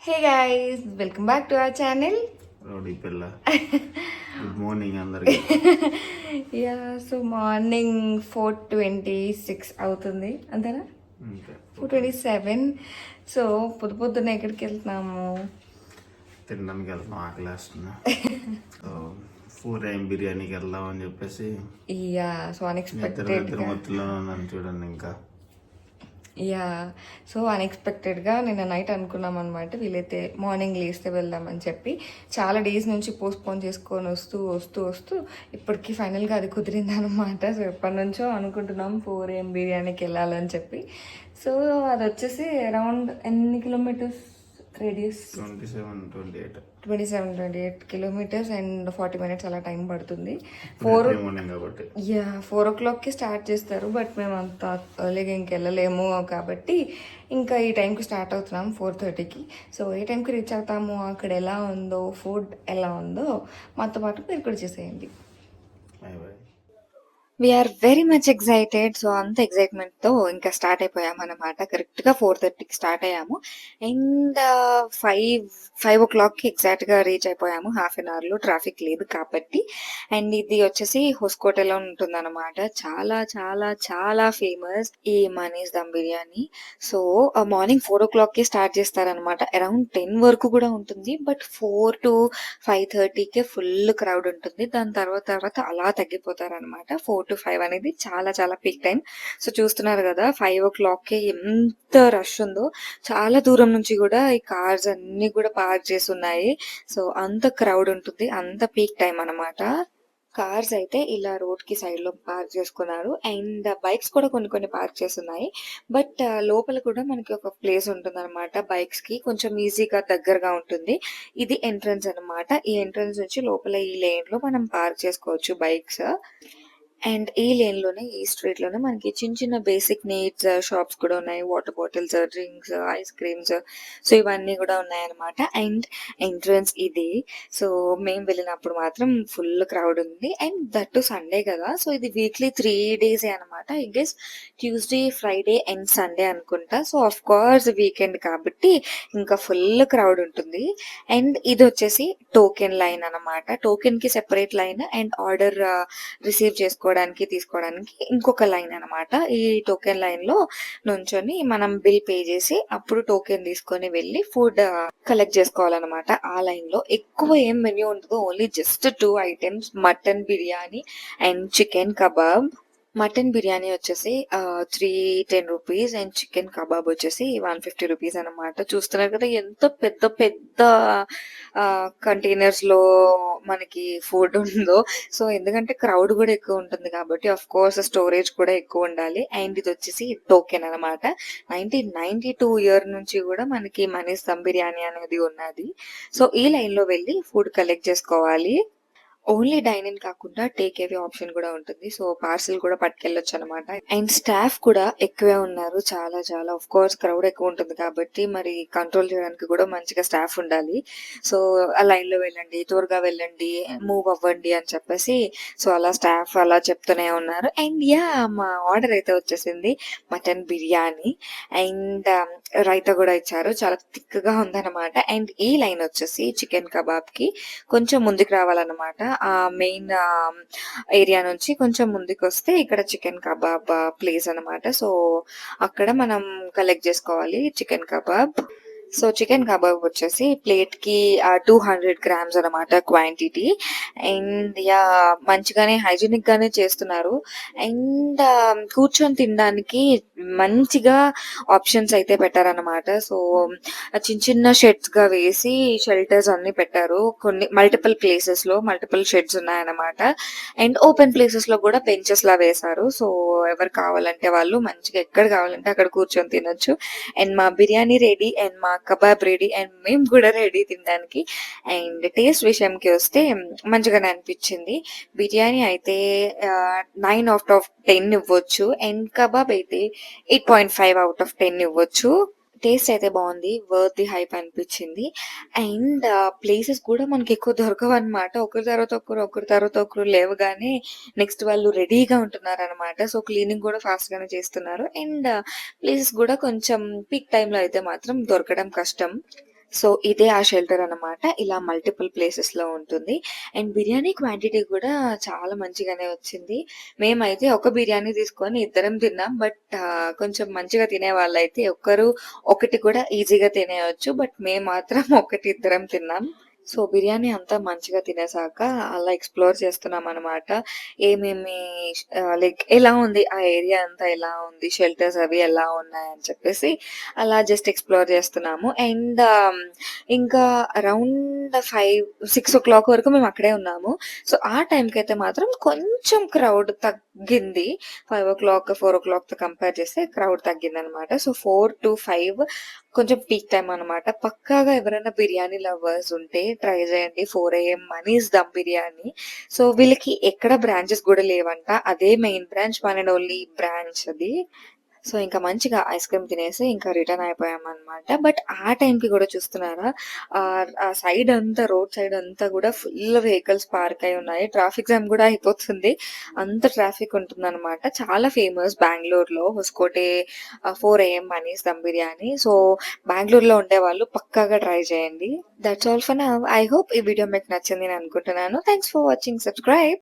Hey guys, welcome back to our channel. Rowdy పిల్ల. Good morning అందరికి. Yeah, so morning 4:26 అవుతుంది అంతేనా? 4:27. So పొద్దున్నే ఎక్కడికి వెళ్తున్నాము? తినడానికి వెళ్తున్నాం, ఆకలేస్తున్నా. 4 AM బిర్యానీకి వెళ్దాం అని చెప్పేసి. యా, సో అన్ఎక్స్పెక్టెడ్ మత్తులో ఉన్నాను చూడండి ఇంకా. యా, సో అన్ఎక్స్పెక్టెడ్గా నిన్న నైట్ అనుకున్నాం అనమాట, వీలైతే మార్నింగ్ లేస్తే వెళ్దామని చెప్పి. చాలా డేస్ నుంచి పోస్ట్పోన్ చేసుకొని వస్తూ ఇప్పటికీ ఫైనల్గా అది కుదిరింది అనమాట. సో ఎప్పటి నుంచో అనుకుంటున్నాం 4 AM బిర్యానీకి వెళ్ళాలని చెప్పి. సో అది వచ్చేసి అరౌండ్ ఎన్ని kilometres radius? 27-28 kilometres and 40 minutes అలా టైం పడుతుంది. 4 o'clockకి స్టార్ట్ చేస్తారు, బట్ మేము అంత ఎర్లీగా ఇంకెళ్ళలేము కాబట్టి ఇంకా ఈ టైంకి స్టార్ట్ అవుతున్నాం 4:30కి. సో ఏ టైంకి రీచ్ అవుతాము, అక్కడ ఎలా ఉందో, ఫుడ్ ఎలా ఉందో మాతో పాటు మీరు కూడా చేసేయండి. We are very much excited. So అంత ఎక్సైట్మెంట్తో ఇంకా స్టార్ట్ అయిపోయామన్నమాట. కరెక్ట్గా 4:30కి స్టార్ట్ అయ్యాము అండ్ 5 o'clockకి ఎగ్జాక్ట్గా రీచ్ అయిపోయాము. హాఫ్ అన్ అవర్లో ట్రాఫిక్ లేదు కాబట్టి. అండ్ ఇది వచ్చేసి హోస్కోటలో ఉంటుందన్నమాట. చాలా చాలా చాలా ఫేమస్ ఈ మనీస్ దమ్ బిర్యానీ. సో మార్నింగ్ 4 o'clockకి స్టార్ట్ చేస్తారనమాట. అరౌండ్ 10 వరకు కూడా ఉంటుంది, బట్ 4 to 5:30కే ఫుల్ క్రౌడ్ ఉంటుంది. దాని తర్వాత అలా తగ్గిపోతారనమాట. 4 to 5 అనేది చాలా చాలా పీక్ టైం. సో చూస్తున్నారు కదా, 5 o'clockకి ఎంత రష్ ఉందో. చాలా దూరం నుంచి కూడా ఈ కార్స్ అన్ని కూడా పార్క్ చేసి ఉన్నాయి. సో అంత క్రౌడ్ ఉంటుంది, అంత పీక్ టైం అనమాట. కార్స్ అయితే ఇలా రోడ్ కి సైడ్ లో పార్క్ చేసుకున్నారు అండ్ బైక్స్ కూడా కొన్ని పార్క్ చేస్తున్నాయి. బట్ లోపల కూడా మనకి ఒక ప్లేస్ ఉంటుంది అనమాట. బైక్స్ కి కొంచెం ఈజీగా దగ్గరగా ఉంటుంది. ఇది ఎంట్రన్స్ అనమాట. ఈ ఎంట్రన్స్ నుంచి లోపల ఈ లేన్ లో మనం పార్క్ చేసుకోవచ్చు బైక్స్. అండ్ ఈ లేన్ లోనే, ఈ స్ట్రీట్ లోనే మనకి చిన్న చిన్న బేసిక్ నీడ్స్ షాప్స్ కూడా ఉన్నాయి. Water bottles, drinks, ice creams, so ఇవన్నీ కూడా ఉన్నాయన్నమాట. అండ్ ఎంట్రన్స్ ఇది. సో మేము వెళ్ళినప్పుడు మాత్రం ఫుల్ క్రౌడ్ ఉంది అండ్ దట్ టు సండే కదా. సో ఇది వీక్లీ 3 days అనమాట. I guess Tuesday, Friday and Sunday అనుకుంటా. సో ఆఫ్ కోర్స్ వీకెండ్ కాబట్టి ఇంకా ఫుల్ క్రౌడ్ ఉంటుంది. అండ్ ఇది వచ్చేసి టోకెన్ లైన్ అనమాట. టోకెన్ కి separate line and order receive చేసుకోవడానికి, తీసుకోవడానికి ఇంకొక లైన్ అనమాట. ఈ టోకెన్ లైన్ లో నుంచొని మనం బిల్ పే చేసి అప్పుడు టోకెన్ తీసుకొని వెళ్ళి ఫుడ్ కలెక్ట్ చేసుకోవాలన్నమాట. ఆ లైన్ లో ఎక్కువ ఏం మెన్యూ ఉండదు, only just 2 items, mutton biryani and chicken kebab. Mutton biryani వచ్చేసి 310 రూపీస్ అండ్ చికెన్ కబాబ్ వచ్చేసి 150 రూపీస్ అనమాట. చూస్తున్నారు కదా ఎంత పెద్ద పెద్ద కంటైనర్స్ లో మనకి ఫుడ్ ఉందో. సో ఎందుకంటే క్రౌడ్ కూడా ఎక్కువ ఉంటుంది కాబట్టి ఆఫ్ కోర్స్ స్టోరేజ్ కూడా ఎక్కువ ఉండాలి. అండ్ ఇది వచ్చేసి టోకెన్ అనమాట. 1992 year నుంచి కూడా మనకి మనీస్ దమ్ బిర్యానీ అనేది ఉన్నది. సో ఈ లైన్ లో వెళ్ళి ఫుడ్ కలెక్ట్ చేసుకోవాలి. ఓన్లీ డైన్ ఇన్ కాకుండా టేక్ అవే ఆప్షన్ కూడా ఉంటుంది. సో పార్సిల్ కూడా పట్టుకెళ్ళొచ్చు అనమాట. అండ్ స్టాఫ్ కూడా ఎక్కువే ఉన్నారు, చాలా చాలా. ఆఫ్ కోర్స్ క్రౌడ్ ఎక్కువ ఉంటుంది కాబట్టి మరి కంట్రోల్ చేయడానికి కూడా మంచిగా స్టాఫ్ ఉండాలి. సో ఆ లైన్ లో వెళ్ళండి, త్వరగా వెళ్ళండి, మూవ్ అవ్వండి అని చెప్పేసి సో అలా స్టాఫ్ అలా చెప్తూనే ఉన్నారు. అండ్ యా, మా ఆర్డర్ అయితే వచ్చేసింది మటన్ బిర్యానీ అండ్ రైతా కూడా ఇచ్చారు. చాలా థిక్ గా ఉందన్నమాట. అండ్ ఈ లైన్ వచ్చేసి చికెన్ కబాబ్ కి కొంచెం ముందుకు రావాలన్నమాట. ఆ మెయిన్ ఏరియా నుంచి కొంచెం ముందుకు వస్తే ఇక్కడ చికెన్ కబాబ్ ప్లేస్ అనమాట. సో అక్కడ మనం కలెక్ట్ చేసుకోవాలి chicken kebab. So chicken kebab వచ్చేసి ప్లేట్ కి 200 grams అనమాట క్వాంటిటీ. అండ్ యా, మంచిగానే హైజీనిక్ గానే చేస్తున్నారు. అండ్ కూర్చొని తినడానికి మంచిగా ఆప్షన్స్ అయితే పెట్టారనమాట. సో చిన్న చిన్న షెడ్స్ గా వేసి షెల్టర్స్ అన్ని పెట్టారు. కొన్ని మల్టిపుల్ ప్లేసెస్ లో మల్టిపుల్ షెడ్స్ ఉన్నాయన్నమాట. అండ్ ఓపెన్ ప్లేసెస్ లో కూడా బెంచెస్ లా వేశారు. సో ఎవరు కావాలంటే వాళ్ళు మంచిగా ఎక్కడ కావాలంటే అక్కడ కూర్చొని తినొచ్చు. అండ్ మా బిర్యానీ రెడీ అండ్ మా కబాబ్ రెడీ అండ్ మేము కూడా రెడీ తినడానికి. అండ్ టేస్ట్ విషయంకి వస్తే మంచిగానే అనిపించింది. బిర్యానీ అయితే 9/10 ఇవ్వచ్చు అండ్ కబాబ్ అయితే 8.5/10 ఇవ్వచ్చు. టేస్ట్ అయితే బాగుంది, వర్త్ ది హైప్ అనిపించింది. అండ్ ప్లేసెస్ కూడా మనకి ఎక్కువ దొరకవు అనమాట. ఒకరి తర్వాత ఒకరు లేవగానే నెక్స్ట్ వాళ్ళు రెడీగా ఉంటున్నారు అనమాట. సో క్లీనింగ్ కూడా ఫాస్ట్ గానే చేస్తున్నారు. అండ్ ప్లేసెస్ కూడా కొంచెం పీక్ టైంలో అయితే మాత్రం దొరకడం కష్టం. సో, ఇదే ఆ షెల్టర్ అన్నమాట. ఇలా మల్టిపుల్ ప్లేసెస్‌లో ఉంటుంది. అండ్ బిర్యానీ క్వాంటిటీ కూడా చాలా మంచిగానే వచ్చింది. మేమైతే ఒక బిర్యానీ తీసుకొని ఇద్దరం తిన్నాం. బట్ కొంచెం మంచిగా తినేవాళ్ళైతే ఒక్కరు ఒకటి కూడా ఈజీగా తినేయొచ్చు. బట్ మేము మాత్రం ఒకటి ఇద్దరం తిన్నాం. సో, బిర్యానీ అంతా మంచిగా తినేసాక అలా ఎక్స్‌ప్లోర్ చేస్తున్నామనమాట. ఏమేమి లైక్ ఎలా ఉంది? ఆ ఏరియా అంతా ఎలా ఉంది? షెల్టర్స్ అవి ఎలా ఉన్నాయని చెప్పేసి అలా జస్ట్ ఎక్స్‌ప్లోర్ చేస్తున్నాము. అండ్ ఇంకా అరౌండ్ 6:00 వరకు మేము అక్కడే ఉన్నాము. సో, ఆ టైంకయితే మాత్రం కొంచెం క్రౌడ్ తగ్గింది. 5:00, 4:00తో కంపేర్ చేస్తే క్రౌడ్ తగ్గిందనమాట. సో, 4-5 కొంచెం పీక్ టైమ్ అనమాట. పక్కాగా ఎవరైనా బిర్యానీ లవర్స్ ఉంటే ట్రై చేయండి. 4 AM మనీస్ దమ్ బిర్యానీ. సో, వీళ్ళకి ఎక్కడ బ్రాంచెస్ గూడా లేవంట. అదే main branch, one and only branch అది. సో, ఇంకా మంచిగా ఐస్ క్రీమ్ తినేసి ఇంకా రిటర్న్ అయిపోయామనమాట. బట్ ఆ టైంకి గూడా చూస్తున్నారా ఆ సైడ్ అంతా రోడ్ సైడ్ అంతా గూడా ఫుల్ వెహికల్స్ పార్క్ అయి ఉన్నాయి. ట్రాఫిక్ జామ్ గూడా అయిపోతుంది. అంత ట్రాఫిక్ ఉంటుందనమాట. చాలా ఫేమస్ బెంగుళూరులో హొస్కోటే 4 AM మనీస్ దమ్ బిర్యానీ. సో, బెంగుళూరులో ఉండేవాళ్ళు పక్కాగా ట్రై చేయండి. That's all for now. I hope ఈ వీడియో మీకు నచ్చిందని అనుకుంటున్నాను. Thanks for watching. సబ్స్క్రైబ్.